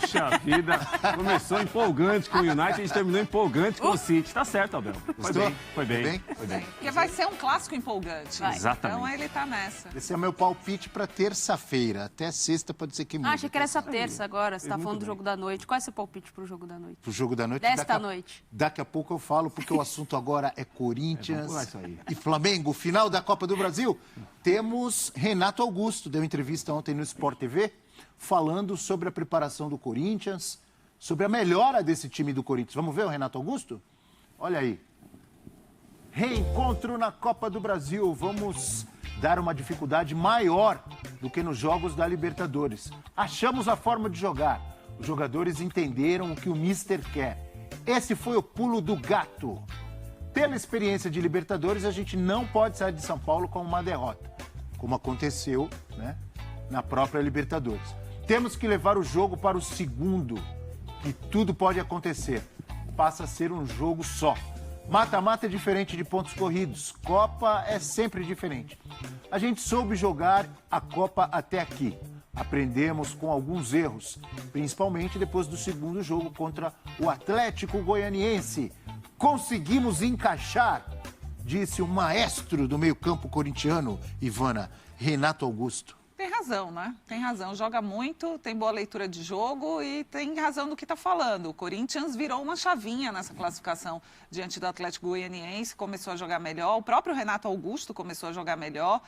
Poxa vida, começou empolgante com o United e terminou empolgante com o City. Tá certo, Abel. Foi bem. Porque vai ser um clássico empolgante. Exatamente. Então ele tá nessa. Esse é o meu palpite para terça-feira. Até sexta pode ser que mude. Achei que era essa terça agora. Você tá falando do jogo da noite. Qual é o seu palpite pro jogo da noite? Pro jogo da noite? Desta noite. Daqui a pouco eu falo, porque o assunto agora é Corinthians isso aí. e Flamengo. Final da Copa do Brasil. Temos Renato Augusto, deu entrevista ontem no Sport TV, falando sobre a preparação do Corinthians, sobre a melhora desse time do Corinthians. Vamos ver o Renato Augusto? Olha aí. Reencontro na Copa do Brasil. Vamos dar uma dificuldade maior do que nos jogos da Libertadores. Achamos a forma de jogar. Os jogadores entenderam o que o Mister quer. Esse foi o pulo do gato. Pela experiência de Libertadores, a gente não pode sair de São Paulo com uma derrota, como aconteceu, né, na própria Libertadores. Temos que levar o jogo para o segundo, que tudo pode acontecer. Passa a ser um jogo só. Mata-mata é diferente de pontos corridos. Copa é sempre diferente. A gente soube jogar a Copa até aqui. Aprendemos com alguns erros, principalmente depois do segundo jogo contra o Atlético Goianiense. Conseguimos encaixar, disse o maestro do meio-campo corintiano, Ivana, Renato Augusto. Tem razão, né? Tem razão. Joga muito, tem boa leitura de jogo e tem razão do que está falando. O Corinthians virou uma chavinha nessa classificação diante do Atlético Goianiense, começou a jogar melhor. O próprio Renato Augusto começou a jogar melhor.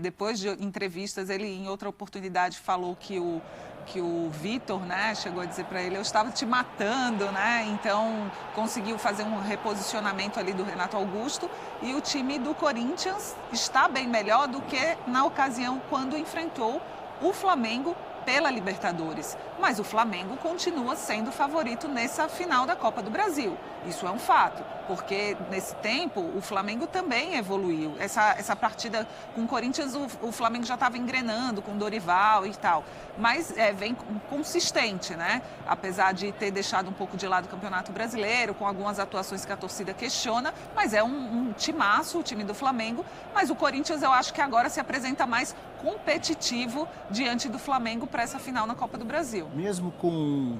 Depois de entrevistas, ele em outra oportunidade falou que o Vitor, né, chegou a dizer para ele, eu estava te matando, né? Então conseguiu fazer um reposicionamento ali do Renato Augusto e o time do Corinthians está bem melhor do que na ocasião quando enfrentou o Flamengo pela Libertadores. Mas o Flamengo continua sendo favorito nessa final da Copa do Brasil. Isso é um fato, porque nesse tempo o Flamengo também evoluiu. Essa partida com o Corinthians, o Flamengo já estava engrenando com o Dorival e tal. Mas vem consistente, né? Apesar de ter deixado um pouco de lado o Campeonato Brasileiro, com algumas atuações que a torcida questiona, mas é um timaço, o time do Flamengo. Mas o Corinthians, eu acho que agora se apresenta mais competitivo diante do Flamengo para essa final na Copa do Brasil. Mesmo com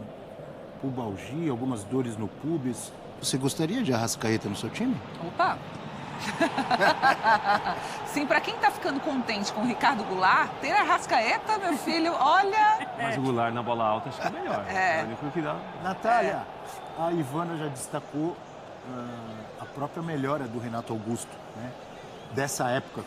pubalgia, algumas dores no pubis, você gostaria de Arrascaeta no seu time? Opa! Sim, para quem tá ficando contente com o Ricardo Goulart, ter a Arrascaeta, meu filho, olha... Mas o Goulart na bola alta acho que é melhor. Natália, a Ivana já destacou a própria melhora do Renato Augusto, né? Dessa época,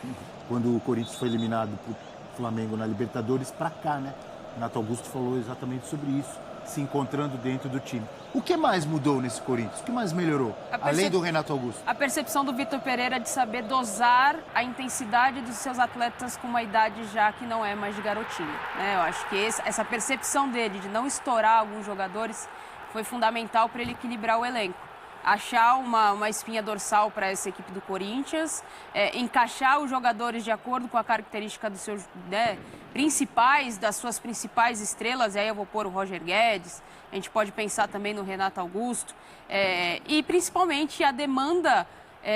quando o Corinthians foi eliminado pro Flamengo na Libertadores, para cá, né? Renato Augusto falou exatamente sobre isso, se encontrando dentro do time. O que mais mudou nesse Corinthians? O que mais melhorou, além do Renato Augusto? A percepção do Vitor Pereira de saber dosar a intensidade dos seus atletas com uma idade já que não é mais de garotinho, né? Eu acho que essa percepção dele de não estourar alguns jogadores foi fundamental para ele equilibrar o elenco. Achar uma espinha dorsal para essa equipe do Corinthians, encaixar os jogadores de acordo com a característica dos seus principais, das suas principais estrelas, e aí eu vou pôr o Roger Guedes, a gente pode pensar também no Renato Augusto, e principalmente a demanda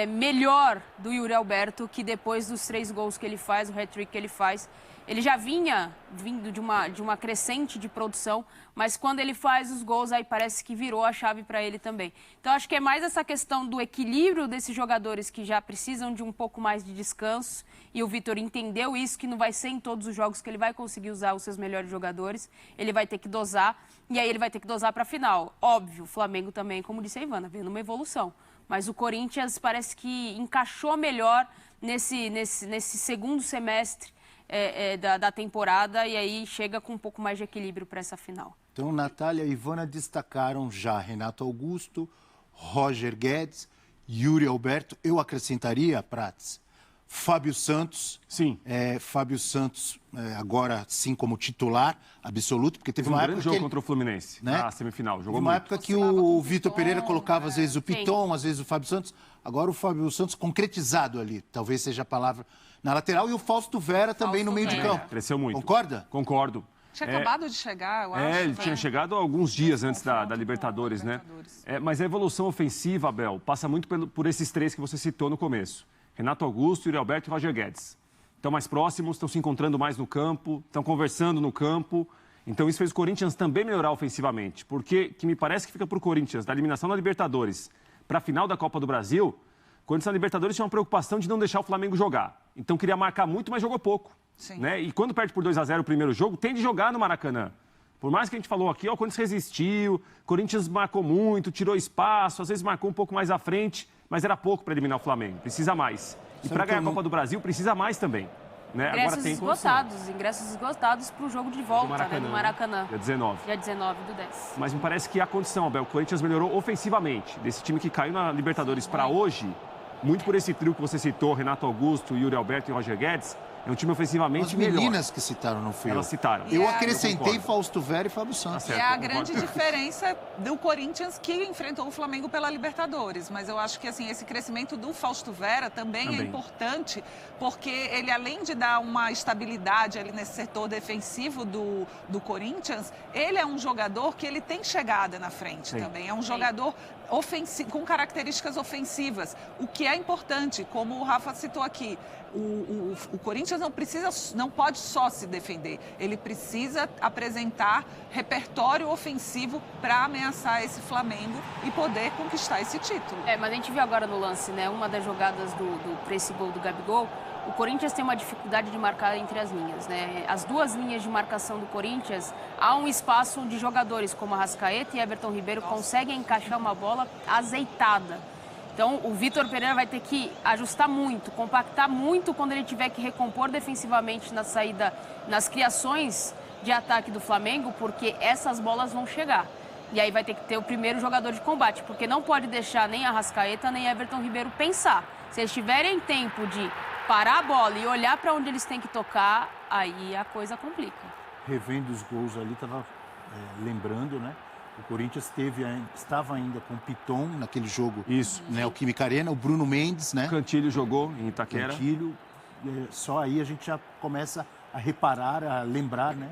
melhor do Yuri Alberto, que depois dos 3 gols que ele faz, o hat-trick que ele faz, ele já vinha vindo de uma crescente de produção, mas quando ele faz os gols, aí parece que virou a chave para ele também. Então, acho que é mais essa questão do equilíbrio desses jogadores que já precisam de um pouco mais de descanso, e o Vitor entendeu isso, que não vai ser em todos os jogos que ele vai conseguir usar os seus melhores jogadores, ele vai ter que dosar, e aí ele vai ter que dosar para a final. Óbvio, o Flamengo também, como disse a Ivana, vendo uma evolução, mas o Corinthians parece que encaixou melhor nesse segundo semestre da temporada, e aí chega com um pouco mais de equilíbrio para essa final. Então, Natália e Ivana destacaram já Renato Augusto, Roger Guedes, Yuri Alberto. Eu acrescentaria, Prats, Fábio Santos. Sim. Fábio Santos agora sim como titular absoluto, porque teve uma época grande jogo contra o Fluminense, né? Na semifinal. Jogou uma muito. época que o Vitor Pereira colocava às vezes o Piton, às vezes o Fábio Santos. Agora o Fábio Santos concretizado ali, talvez seja a palavra, na lateral, e o Fausto Vera também no meio de campo. Cresceu muito. Concorda? Concordo. Tinha acabado de chegar, eu acho. Ele tinha chegado alguns dias antes da Libertadores, né? Mas a evolução ofensiva, Abel, passa muito por esses 3 que você citou no começo. Renato Augusto, Yuri Alberto e Roger Guedes. Estão mais próximos, estão se encontrando mais no campo, estão conversando no campo. Então isso fez o Corinthians também melhorar ofensivamente, porque que me parece que fica para o Corinthians, da eliminação da Libertadores para a final da Copa do Brasil, o Corinthians na Libertadores tinha uma preocupação de não deixar o Flamengo jogar. Então queria marcar muito, mas jogou pouco. Né? E quando perde por 2-0 o primeiro jogo, tem de jogar no Maracanã. Por mais que a gente falou aqui, o Corinthians resistiu, o Corinthians marcou muito, tirou espaço, às vezes marcou um pouco mais à frente, mas era pouco para eliminar o Flamengo, precisa mais. E para ganhar a Copa do Brasil, precisa mais também. Né? Ingressos esgotados para o jogo de volta do Maracanã. Dia 19. Dia 19 do 10. Mas me parece que a condição, Abel, o Corinthians melhorou ofensivamente. Desse time que caiu na Libertadores para hoje, muito por esse trio que você citou, Renato Augusto, Yuri Alberto e Roger Guedes, é um time ofensivamente melhor. As meninas que citaram, não fui eu. Elas citaram. Eu acrescentei Fausto Vera e Fábio Santos. É a grande diferença do Corinthians que enfrentou o Flamengo pela Libertadores. Mas eu acho que assim, esse crescimento do Fausto Vera também é importante, porque ele, além de dar uma estabilidade ali nesse setor defensivo do Corinthians, ele é um jogador que ele tem chegada na frente também. É um jogador com características ofensivas, o que é importante, como o Rafa citou aqui. O Corinthians não pode só se defender, ele precisa apresentar repertório ofensivo para ameaçar esse Flamengo e poder conquistar esse título. Mas a gente viu agora no lance, né, uma das jogadas para esse gol do Gabigol, o Corinthians tem uma dificuldade de marcar entre as linhas, né? As duas linhas de marcação do Corinthians, há um espaço onde jogadores como Arrascaeta e Everton Ribeiro conseguem encaixar uma bola azeitada. Então, o Vitor Pereira vai ter que ajustar muito, compactar muito quando ele tiver que recompor defensivamente na saída, nas criações de ataque do Flamengo, porque essas bolas vão chegar. E aí vai ter que ter o primeiro jogador de combate, porque não pode deixar nem Arrascaeta nem Everton Ribeiro pensar. Se eles tiverem tempo de parar a bola e olhar para onde eles têm que tocar, aí a coisa complica. Revendo os gols ali, estava lembrando, né? O Corinthians estava ainda com o Piton naquele jogo. Isso. Né, o Química Arena, o Bruno Mendes, né? Cantilho jogou em Itaquera. Cantilho. Só aí a gente já começa a reparar, a lembrar, né?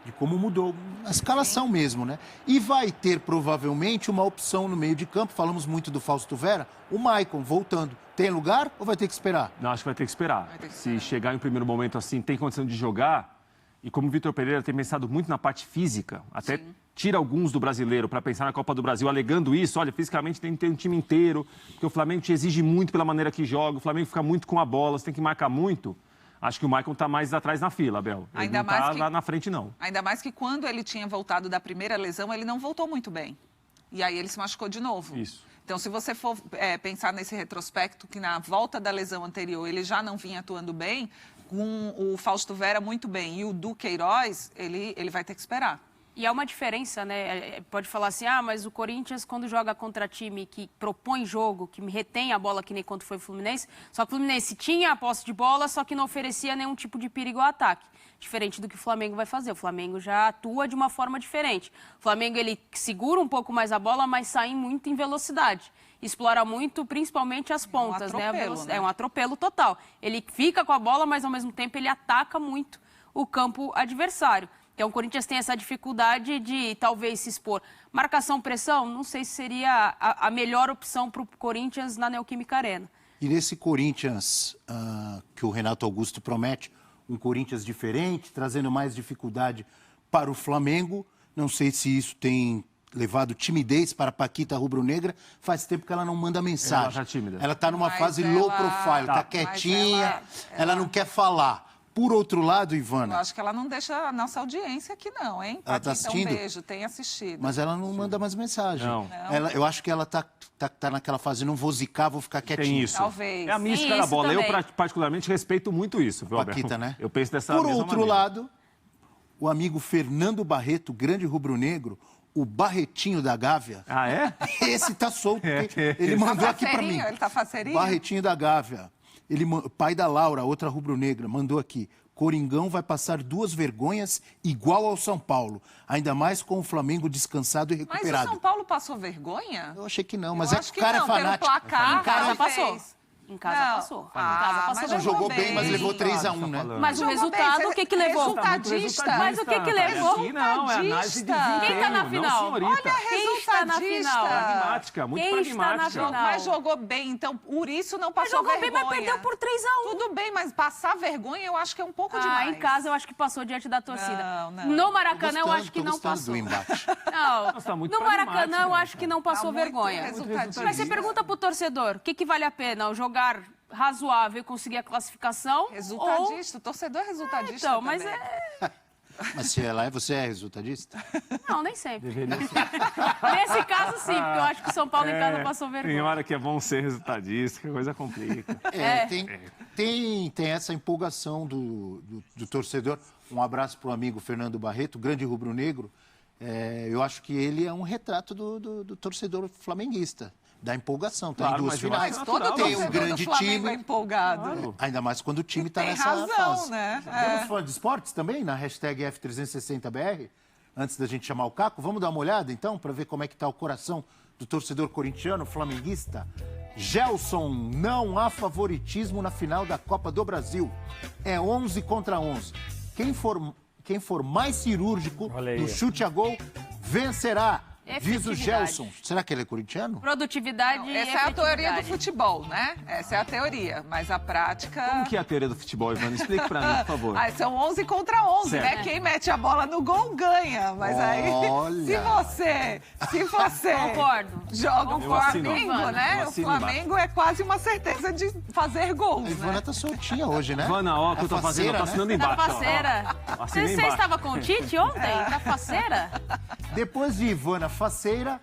De como mudou a escalação mesmo, né? E vai ter, provavelmente, uma opção no meio de campo. Falamos muito do Fausto Vera. O Maicon voltando. Tem lugar ou vai ter que esperar? Não, acho que vai ter que esperar. Se chegar em um primeiro momento assim, tem condição de jogar. E como o Vitor Pereira tem pensado muito na parte física, até tira alguns do brasileiro para pensar na Copa do Brasil, alegando isso. Olha, fisicamente tem que ter um time inteiro, porque o Flamengo te exige muito pela maneira que joga, o Flamengo fica muito com a bola, você tem que marcar muito. Acho que o Maicon está mais atrás na fila, Abel. Ele não está lá na frente, não. Ainda mais que quando ele tinha voltado da primeira lesão, ele não voltou muito bem. E aí ele se machucou de novo. Isso. Então, se você for pensar nesse retrospecto, que na volta da lesão anterior ele já não vinha atuando bem, com o Fausto Vera muito bem e o Duqueiroz, ele vai ter que esperar. E há uma diferença, né? Pode falar assim, mas o Corinthians, quando joga contra time que propõe jogo, que retém a bola, que nem quando foi o Fluminense, só que o Fluminense tinha a posse de bola, só que não oferecia nenhum tipo de perigo ao ataque. Diferente do que o Flamengo vai fazer. O Flamengo já atua de uma forma diferente. O Flamengo, ele segura um pouco mais a bola, mas sai muito em velocidade. Explora muito, principalmente as pontas, né? É um atropelo total. Ele fica com a bola, mas ao mesmo tempo ele ataca muito o campo adversário. Então, o Corinthians tem essa dificuldade de talvez se expor. Marcação-pressão, não sei se seria a melhor opção para o Corinthians na Neoquímica Arena. E nesse Corinthians que o Renato Augusto promete, um Corinthians diferente, trazendo mais dificuldade para o Flamengo, não sei se isso tem levado timidez para a Paquita Rubro-Negra. Faz tempo que ela não manda mensagem. Ela está tímida. Ela está numa fase low profile, está quietinha, ela não quer falar. Por outro lado, Ivana... Eu acho que ela não deixa a nossa audiência aqui não, hein? Ela está assistindo? Um beijo, tem assistido. Mas ela não manda mais mensagem. Não. Eu acho que ela tá naquela fase, não vou zicar, vou ficar quietinha. Tem isso. Talvez. É a mística da bola. Também. Eu, particularmente, respeito muito isso, viu, Paquita, né? Eu penso dessa mesma maneira. Por outro lado, o amigo Fernando Barreto, grande rubro-negro, o Barretinho da Gávea... Ah, é? Esse tá solto. Ele mandou aqui para mim. Ele tá faceirinho? Barretinho da Gávea. Pai da Laura, outra rubro-negra, mandou aqui. Coringão vai passar 2 vergonhas igual ao São Paulo. Ainda mais com o Flamengo descansado e recuperado. Mas o São Paulo passou vergonha? Eu achei que não, mas que o cara é fanático. Pelo placar, em casa passou. Em casa passou. Em casa passou. mas Não jogou bem, mas levou bem. 3-1, né? Mas o Jogou resultado, bem, o que levou? resultadista. Mas o que levou? Aqui não, é análise de desempenho. Quem tá na não, final? senhorita. Olha, Quem está na final? Pragmática, muito Quem está na pragmática. final? Mas jogou bem, então por isso não Mas passou jogou bem, vergonha. mas perdeu por 3-1. Tudo bem, mas passar vergonha eu acho que é um pouco demais. Em casa eu acho que passou diante da torcida. Não. No Maracanã eu acho que Tô não gostando passou. do embate. Não, Nossa, tá muito no Maracanã pragmática, eu acho que não passou muito vergonha. resultadista. Mas você pergunta pro torcedor, o que vale a pena? Jogar razoável e conseguir a classificação? Resultadista, o torcedor é resultadista Então, mas também. Mas se ela você é resultadista? Não, nem sempre. Nesse caso, sim, porque eu acho que o São Paulo em casa passou Tem vergonha. hora que é bom ser resultadista, que a coisa complica. Tem essa empolgação do torcedor. Um abraço para o amigo Fernando Barreto, grande rubro-negro. Eu acho que ele é um retrato do torcedor flamenguista, da empolgação. Está Claro, em duas mas eu acho finais. natural. Todo Tem um torcedor grande do Flamengo time. é empolgado. Ainda mais quando o time está Tem nessa razão, fase. né? Vamos falar de esportes também, na hashtag F360BR? Antes da gente chamar o Caco, vamos dar uma olhada então, para ver como é que está o coração do torcedor corintiano, flamenguista. Gelson, não há favoritismo na final da Copa do Brasil. É 11 contra 11. Quem for mais cirúrgico no chute a gol, vencerá. Diz o Gelson. Será que ele é corintiano? Produtividade e Essa é a teoria do efetividade. futebol, né? Essa é a teoria, mas a prática... Como que é a teoria do futebol, Ivana? Explique pra mim, por favor. São 11 contra 11, Certo. né? Quem mete a bola no gol ganha. Mas aí, Olha. se você Concordo. joga o Eu assino. Flamengo, Eu né? O assino Flamengo é quase uma certeza de fazer gols, A Ivana né? tá soltinha hoje, né? Ivana, ó, o que eu tô fazendo, eu tô assinando Tá embaixo. ó. faceira. Assinei Você embaixo. estava com o Tite ontem? Tá faceira? Depois de Ivana faceira,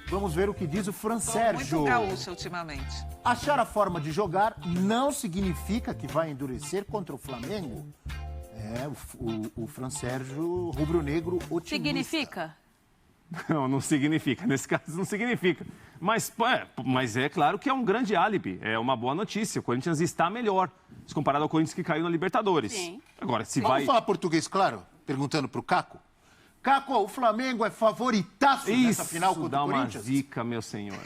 vamos ver o que diz o Fran Tô Sérgio. muito gaúcha ultimamente. Achar a forma de jogar não significa que vai endurecer contra o Flamengo. O Fran Sérgio, rubro-negro otimista. Significa? Não, não significa. Nesse caso, não significa. Mas é claro que é um grande álibi. É uma boa notícia. O Corinthians está melhor, se comparado ao Corinthians que caiu na Libertadores. Sim. Agora, se Vamos vai... falar português, claro? Perguntando pro Caco. Caco, o Flamengo é favoritaço nessa final Isso contra dá o uma Corinthians? zica, meu senhor.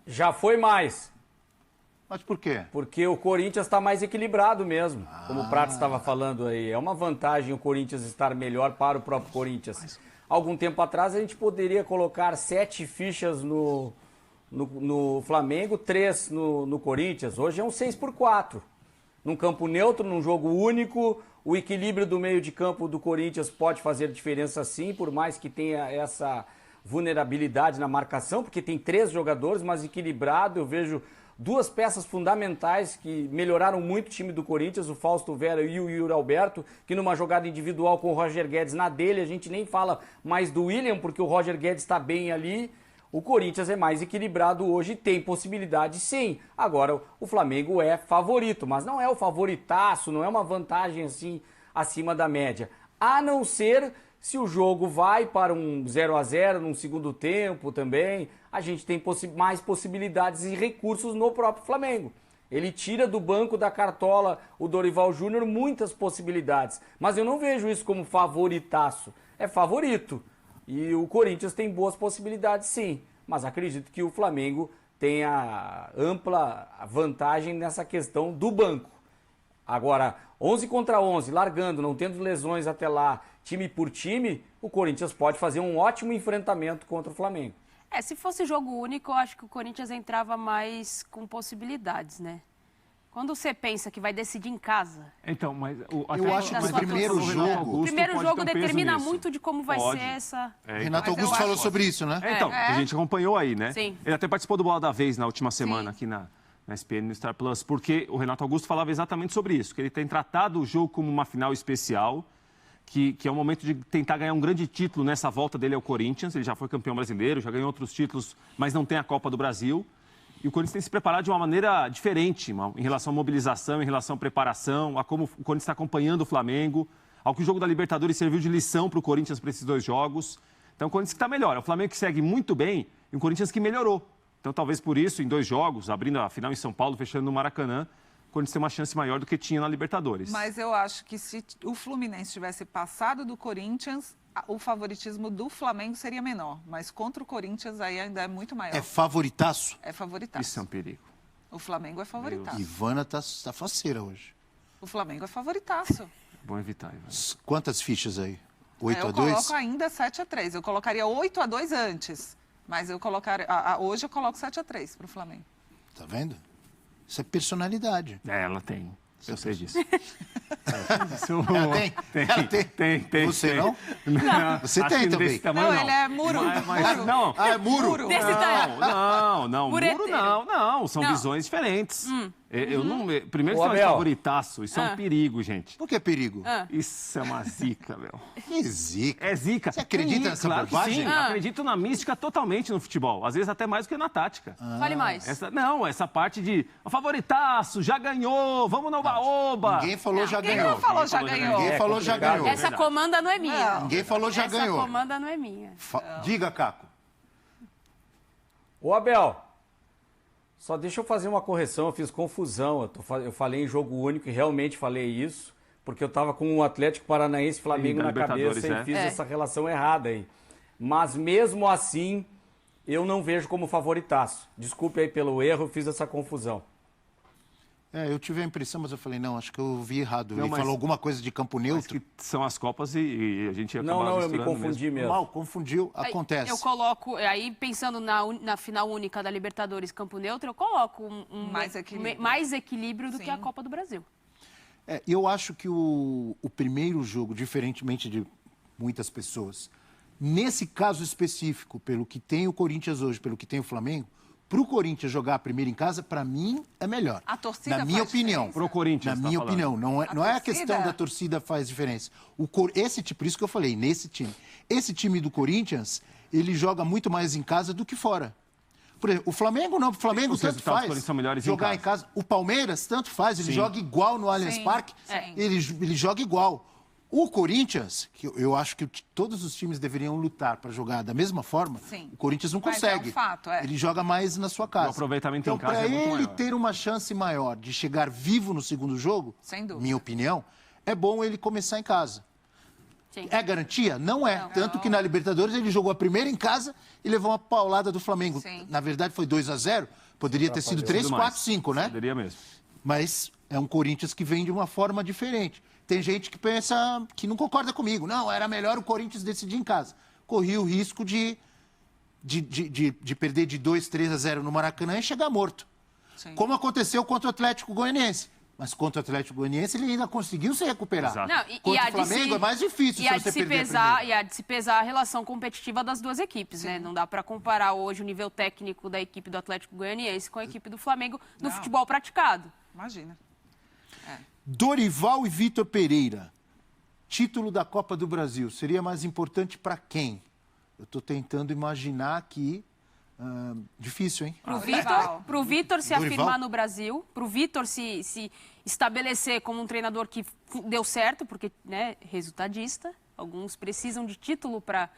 Já foi mais, Mas por quê? porque o Corinthians está mais equilibrado mesmo, como o Prato estava falando aí. É uma vantagem o Corinthians estar melhor para o próprio Corinthians. Algum tempo atrás a gente poderia colocar 7 fichas no Flamengo, 3 no Corinthians. Hoje é um 6-4. Num campo neutro, num jogo único, o equilíbrio do meio de campo do Corinthians pode fazer diferença sim, por mais que tenha essa vulnerabilidade na marcação, porque tem 3 jogadores, mas equilibrado. Eu vejo 2 peças fundamentais que melhoraram muito o time do Corinthians, o Fausto Vera e o Yuri Alberto, que numa jogada individual com o Roger Guedes na dele, a gente nem fala mais do William, porque o Roger Guedes está bem ali. O Corinthians é mais equilibrado hoje, tem possibilidade sim. Agora, o Flamengo é favorito, mas não é o favoritaço, não é uma vantagem assim acima da média. A não ser se o jogo vai para um 0-0 num segundo tempo também, a gente tem mais possibilidades e recursos no próprio Flamengo. Ele tira do banco da cartola o Dorival Júnior muitas possibilidades, mas eu não vejo isso como favoritaço. É favorito. E o Corinthians tem boas possibilidades sim, mas acredito que o Flamengo tenha ampla vantagem nessa questão do banco. Agora, 11 contra 11, largando, não tendo lesões até lá, time por time, o Corinthians pode fazer um ótimo enfrentamento contra o Flamengo. Se fosse jogo único, eu acho que o Corinthians entrava mais com possibilidades, né? Quando você pensa que vai decidir em casa... Então, mas... Eu acho que o primeiro jogo... O primeiro jogo determina muito de como vai Pode. ser essa... Renato Mas eu Augusto falou acho- sobre isso, né? Então, a gente acompanhou aí, né? Sim. Ele até participou do Bola da Vez na última semana Sim. aqui na SPN, no Star Plus, porque o Renato Augusto falava exatamente sobre isso, que ele tem tratado o jogo como uma final especial, que é um momento de tentar ganhar um grande título nessa volta dele ao Corinthians. Ele já foi campeão brasileiro, já ganhou outros títulos, mas não tem a Copa do Brasil. E o Corinthians tem se preparado de uma maneira diferente, em relação à mobilização, em relação à preparação, a como o Corinthians está acompanhando o Flamengo, ao que o jogo da Libertadores serviu de lição para o Corinthians para esses 2 jogos. Então, o Corinthians que está melhor. É o Flamengo que segue muito bem e o Corinthians que melhorou. Então, talvez por isso, em 2 jogos, abrindo a final em São Paulo, fechando no Maracanã, o Corinthians tem uma chance maior do que tinha na Libertadores. Mas eu acho que se o Fluminense tivesse passado do Corinthians, o favoritismo do Flamengo seria menor, mas contra o Corinthians aí ainda é muito maior. É favoritaço? É favoritaço. Isso é um perigo. O Flamengo é favoritaço. Ivana tá faceira hoje. O Flamengo é favoritaço. Bom evitar, Ivan. Quantas fichas aí? 8 a Eu 2? coloco ainda 7-3. Eu colocaria 8-2 antes. Mas eu colocaria. Hoje eu coloco 7-3 para o Flamengo. Tá vendo? Isso é personalidade. Ela tem. Eu sei disso. Ela tem? Ela tem? Tem. Você tem. não? Você Acho tem que também. desse tamanho, Não, ele é muro. Mas não. Ah, é muro? Desse tamanho. Não, Mureteiro. muro não. São Não. visões diferentes. Eu não. Primeiro, Ô, você é um Abel. favoritaço. Isso é um perigo, gente. Por que perigo? Isso é uma zica, meu. Que zica. É zica. Você acredita nessa claro bobagem? Que sim. Acredito na mística totalmente no futebol. Às vezes até mais do que na tática. Fale mais. Essa parte de favoritaço, já ganhou, vamos no oba-oba. Ninguém falou já Ninguém ganhou. falou já ganhou. Ninguém falou já ganhou. Essa comanda não é minha. Ninguém falou já ganhou. Essa comanda não é minha. Diga, Caco. Ô, Abel, só deixa eu fazer uma correção, eu fiz confusão. Eu falei em jogo único e realmente falei isso, porque eu estava com o Atlético Paranaense e Flamengo da na Libertadores, cabeça e fiz É. essa relação errada aí. Mas mesmo assim, eu não vejo como favoritaço. Desculpe aí pelo erro, eu fiz essa confusão. Eu tive a impressão, mas eu falei, não, acho que eu vi errado. Não, Ele mas- falou alguma coisa de campo Mas neutro. que são as Copas e a gente ia Não, acabar eu me misturando confundi mesmo. Mal, confundiu, Aí, acontece. Eu coloco, aí pensando na final única da Libertadores Campo Neutro, eu coloco mais equilíbrio do que a Sim. Copa do Brasil. Eu acho que o primeiro jogo, diferentemente de muitas pessoas, nesse caso específico, pelo que tem o Corinthians hoje, pelo que tem o Flamengo, para o Corinthians jogar primeiro em casa, para mim, é melhor. A torcida Na minha faz opinião. diferença? Pro Corinthians, Na tá minha falando. opinião. Não é a torcida? questão da torcida faz diferença. Esse time, por isso que eu falei, nesse time. Esse time do Corinthians, ele joga muito mais em casa do que fora. Por exemplo, o Flamengo não. O Flamengo Os tanto resultados faz do Corinthians são melhores em jogar em casa. O Palmeiras tanto faz. Ele joga igual no Allianz Sim, Parque. sim. Ele joga igual. O Corinthians, que eu acho que todos os times deveriam lutar para jogar da mesma forma, Sim. o Corinthians não Mas consegue. é um fato, é. Ele joga mais na sua casa. O aproveitamento então, em casa para é muito ele maior. ter uma chance maior de chegar vivo no segundo jogo, Sem dúvida. minha opinião, é bom ele começar em casa. Sim. É garantia? Não é. Tanto que na Libertadores ele jogou a primeira em casa e levou uma paulada do Flamengo. Sim. Na verdade foi 2-0, poderia ter sido 3, Tudo 4, mais. 5, né? Poderia mesmo. Mas é um Corinthians que vem de uma forma diferente. Tem gente que pensa, que não concorda comigo. Não, era melhor o Corinthians decidir em casa. Corria o risco de perder de 2-3-0 no Maracanã e chegar morto. Sim. Como aconteceu contra o Atlético Goianiense. Mas contra o Atlético Goianiense ele ainda conseguiu se recuperar. Exato. Não, Contra o Flamengo é mais difícil e há se você de se perder pesar, primeiro. e há de se pesar a relação competitiva das duas equipes, né? Não dá para comparar hoje o nível técnico da equipe do Atlético Goianiense com a equipe do Flamengo no Não. futebol praticado. Imagina. Dorival e Vitor Pereira. Título da Copa do Brasil. Seria mais importante para quem? Eu estou tentando imaginar aqui. Difícil, hein? Pro Vitor se Dorival? afirmar no Brasil, pro Vitor se estabelecer como um treinador que deu certo, porque, né, resultadista, alguns precisam de título para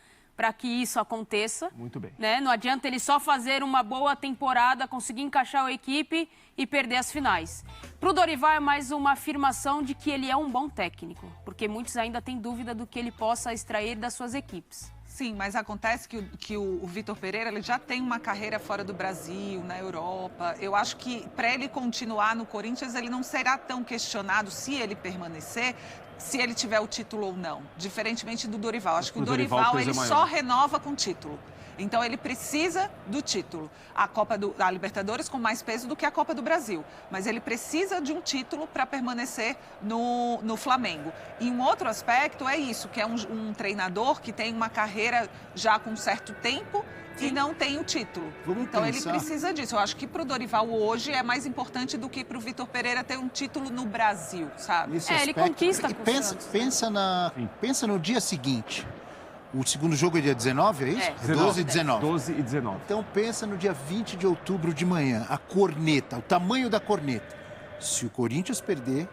que isso aconteça. Muito bem. Né? Não adianta ele só fazer uma boa temporada, conseguir encaixar a equipe e perder as finais. Pro Dorival é mais uma afirmação de que ele é um bom técnico, porque muitos ainda têm dúvida do que ele possa extrair das suas equipes. Sim, mas acontece que o Vitor Pereira ele já tem uma carreira fora do Brasil, na Europa. Eu acho que para ele continuar no Corinthians, ele não será tão questionado se ele permanecer, se ele tiver o título ou não. Diferentemente do Dorival. Acho que o Pro Dorival, o Dorival peso ele é maior. só renova com título. Então ele precisa do título. A Libertadores com mais peso do que a Copa do Brasil. Mas ele precisa de um título para permanecer no Flamengo. E um outro aspecto é isso, que é um treinador que tem uma carreira já com um certo tempo e não tem o título. Vamos então pensar. ele precisa disso. Eu acho que para o Dorival hoje é mais importante do que para o Vitor Pereira ter um título no Brasil, sabe? Nesse ele aspecto. conquista E com o pensa, Santos. pensa no dia seguinte. O segundo jogo é dia 19, é isso? É. 12 e 19. 12 e 19. Então pensa no dia 20 de outubro de manhã, a corneta, o tamanho da corneta. Se o Corinthians perder,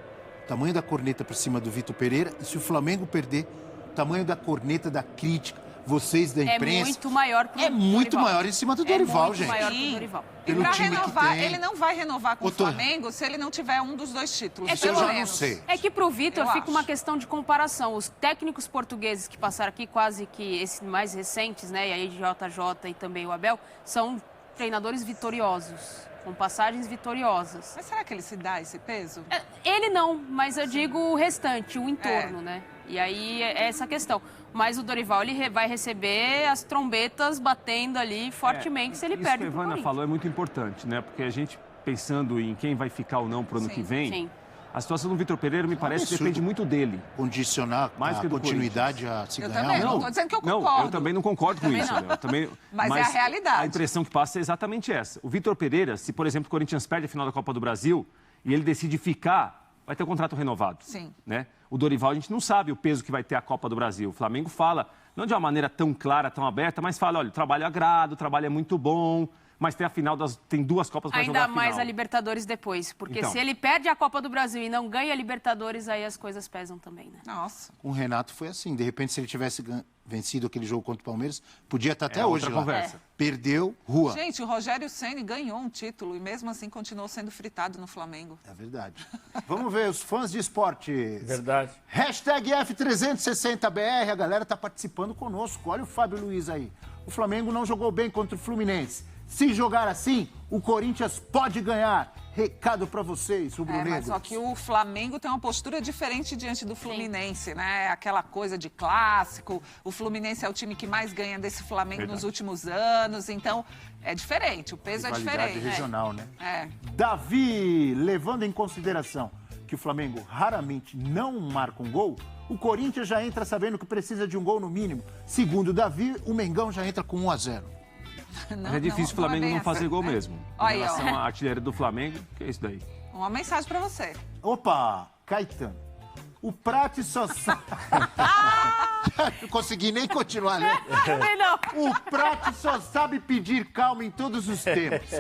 o tamanho da corneta por cima do Vitor Pereira, e se o Flamengo perder, o tamanho da corneta da crítica. vocês da imprensa. É muito maior pro É muito Dorival. maior em cima do Dorival, é muito gente. maior pro Sim. Dorival. E Pelo para time que renovar, tem. ele não vai renovar com o Doutor. Flamengo se ele não tiver um dos 2 títulos, É que pelo eu já não menos. sei. É que pro Vitor Eu fica uma acho. questão de comparação. Os técnicos portugueses que passaram aqui, quase que esses mais recentes, né, e aí JJ e também o Abel, são treinadores vitoriosos, com passagens vitoriosas. Mas será que ele se dá esse peso? Ele não, mas eu digo o restante, o entorno, né? E aí é essa questão. Mas o Dorival, ele vai receber as trombetas batendo ali fortemente se ele Isso perde que a pro Ivana Corinthians. falou é muito importante, né? Porque a gente, pensando em quem vai ficar ou não pro ano Sim, que vem, sim. a situação do Vitor Pereira me parece que absurdo. depende muito dele. Condicionar Mais que a do continuidade a se Eu ganhar. também, ou não não. tô dizendo que eu Não, concordo. eu também não concordo com isso. não. Né? Eu também, Mas é a realidade. A impressão que passa é exatamente essa. O Vitor Pereira, se, por exemplo, o Corinthians perde a final da Copa do Brasil e ele decide ficar, vai ter um contrato renovado. Sim. Né? O Dorival, a gente não sabe o peso que vai ter a Copa do Brasil. O Flamengo fala, não de uma maneira tão clara, tão aberta, mas fala, olha, o trabalho é agrado, o trabalho é muito bom, mas tem a final tem 2 Copas para jogar a Ainda final. mais a Libertadores depois, porque Então. se ele perde a Copa do Brasil e não ganha a Libertadores, aí as coisas pesam também, né? Nossa. Com o Renato foi assim. De repente, se ele tivesse vencido aquele jogo contra o Palmeiras, podia estar até É hoje outra lá. conversa. Perdeu, rua. Gente, o Rogério Ceni ganhou um título e mesmo assim continuou sendo fritado no Flamengo. É verdade. Vamos ver os fãs de esportes. Verdade. Hashtag F360BR, a galera tá participando conosco. Olha o Fábio Luiz aí. O Flamengo não jogou bem contra o Fluminense. Se jogar assim, o Corinthians pode ganhar. Recado pra vocês, rubro-negros. Mas só que o Flamengo tem uma postura diferente diante do Fluminense, né? Aquela coisa de clássico. O Fluminense é o time que mais ganha desse Flamengo Verdade. nos últimos anos. Então, é diferente. O peso é Rivalidade diferente. regional, né? É. Davi, levando em consideração que o Flamengo raramente não marca um gol, o Corinthians já entra sabendo que precisa de um gol no mínimo. Segundo o Davi, o Mengão já entra com 1-0. Mas é difícil o Flamengo não fazer gol mesmo. Em Olha aí, relação ó. à artilharia do Flamengo, que é isso daí? Uma mensagem pra você. Opa, Caetano. O Prati só sabe... Não consegui nem continuar lendo. Também não. O Prati só sabe pedir calma em todos os tempos.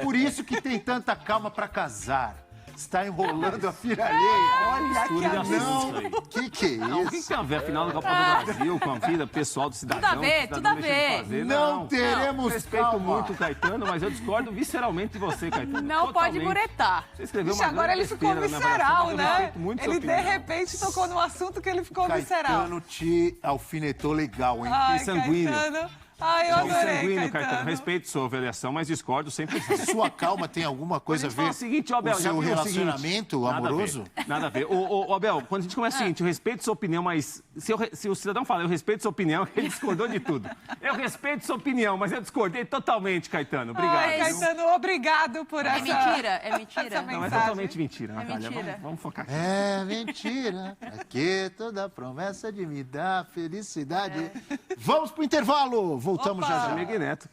Por isso que tem tanta calma pra casar. Está enrolando a filha alheia. Olha Mistura de assuntos Não, aí. que é Não, o que isso? tem a ver a final da Copa do Brasil com a vida pessoal do cidadão? Tudo a ver, que o cidadão tudo a deixa de ver. fazer? Não teremos Respeito calma. muito o Caetano, mas eu discordo visceralmente de você, Caetano. Não pode Totalmente. muretar. Você escreveu Ixi, uma agora grande ele ficou besteira na minha visceral, avaliação, mas eu né? respeito muito sua Ele de opinião. repente tocou num assunto que ele ficou visceral. Caetano te alfinetou legal, hein? Ai, sanguíneo. Caetano. Ai, eu Sou adorei, sanguíneo, Caetano. Caetano. Respeito sua avaliação, mas discordo 100%. Sua calma tem alguma coisa a Quando a ver gente fala o seguinte, ó, Abel, com o já seu viu o relacionamento seguinte? amoroso? Nada a ver. Ô, Abel, quando a gente começa o seguinte, eu respeito sua opinião, mas se o cidadão fala, eu respeito sua opinião, ele discordou de tudo. Eu respeito sua opinião, mas eu discordei totalmente, Caetano. Obrigado. Ai, viu? Caetano, obrigado por essa... É mentira, é mentira. Essa Não, é mensagem. totalmente mentira, Natália. mentira. Vamos focar aqui. É mentira, pra que toda promessa de me dar felicidade? Vamos pro intervalo, voltamos Opa. já já. Amigo e Neto.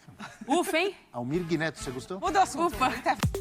Ufa, hein? Almir Guineto, você gostou? Muda o assunto. Ufa. Intervalo.